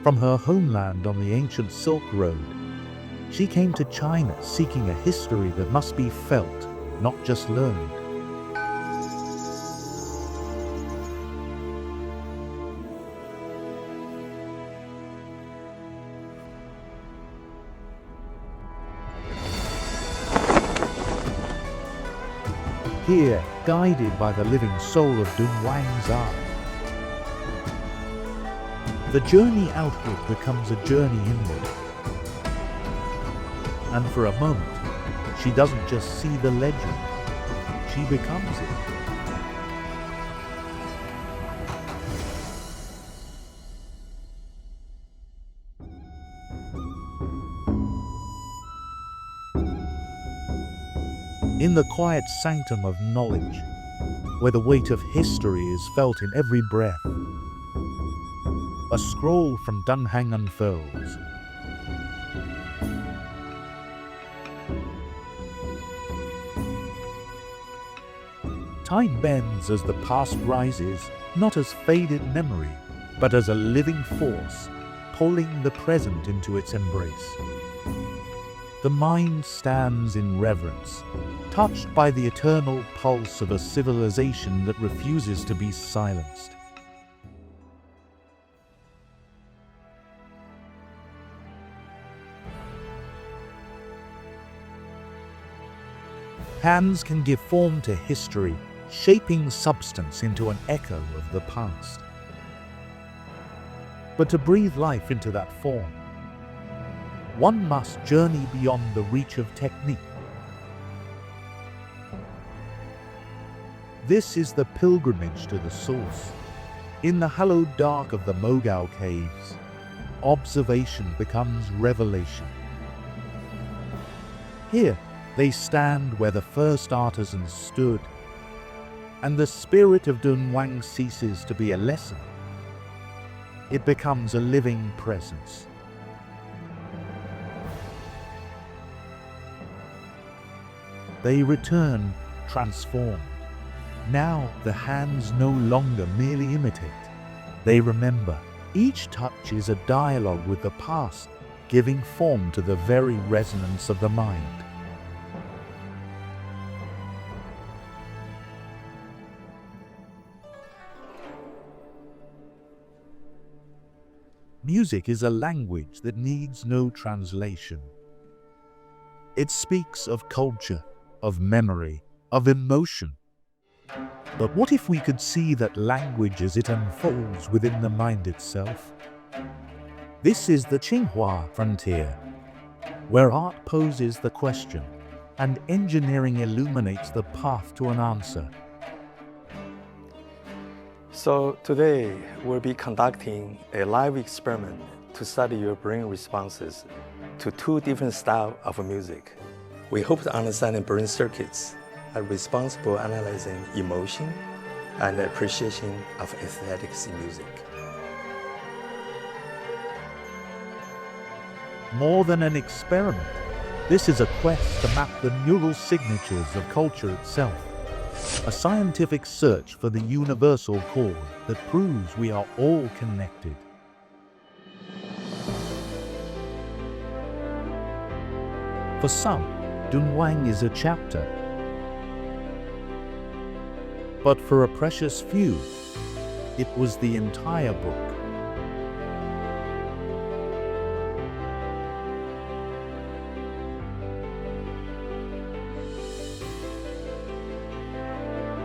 From her homeland on the ancient Silk Road, she came to China seeking a history that must be felt, not just learned. Here, guided by the living soul of Dunhuang's art, the journey outward becomes a journey inward. And for a moment, she doesn't just see the legend, she becomes it. In the quiet sanctum of knowledge, where the weight of history is felt in every breath, a scroll from Dunhuang unfurls. Time bends as the past rises, not as faded memory, but as a living force, pulling the present into its embrace. The mind stands in reverence, touched by the eternal pulse of a civilization that refuses to be silenced. Hands can give form to history, shaping substance into an echo of the past. But to breathe life into that form, one must journey beyond the reach of technique. This is the pilgrimage to the source. In the hallowed dark of the Mogao caves, observation becomes revelation. Here, they stand where the first artisans stood, and the spirit of Dunhuang ceases to be a lesson. It becomes a living presence. They return transformed. Now the hands no longer merely imitate, they remember. Each touch is a dialogue with the past, giving form to the very resonance of the mind. Music is a language that needs no translation. It speaks of culture, of memory, of emotion. But what if we could see that language as it unfolds within the mind itself? This is the Tsinghua frontier, where art poses the question and engineering illuminates the path to an answer. So today, we'll be conducting a live experiment to study your brain responses to two different styles of music. We hope to understand the brain circuits are responsible for analyzing emotion and appreciation of aesthetics in music. More than an experiment, this is a quest to map the neural signatures of culture itself. A scientific search for the universal chord that proves we are all connected. For some, Dunhuang is a chapter. But for a precious few, it was the entire book.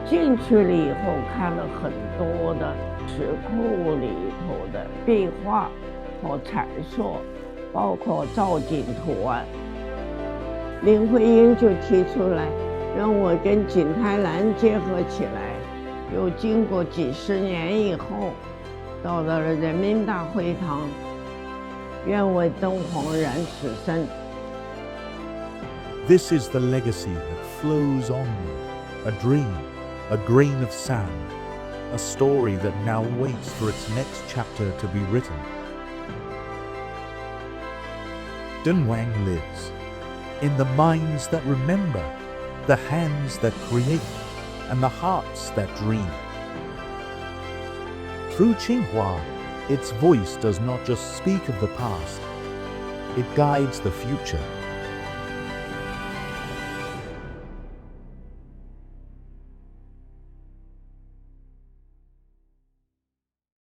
进去了以后，看了很多的石窟里头的壁画和阐述，包括造景图案。林徽因就提出来，让我跟景泰蓝结合起来。又经过几十年以后，到了人民大会堂，愿为敦煌燃此生。This is the legacy that flows onward, a dream, a grain of sand, a story that now waits for its next chapter to be written. Dunhuang lives in the minds that remember, the hands that create, and the hearts that dream. Through Tsinghua, Its voice does not just speak of the past, it guides the future.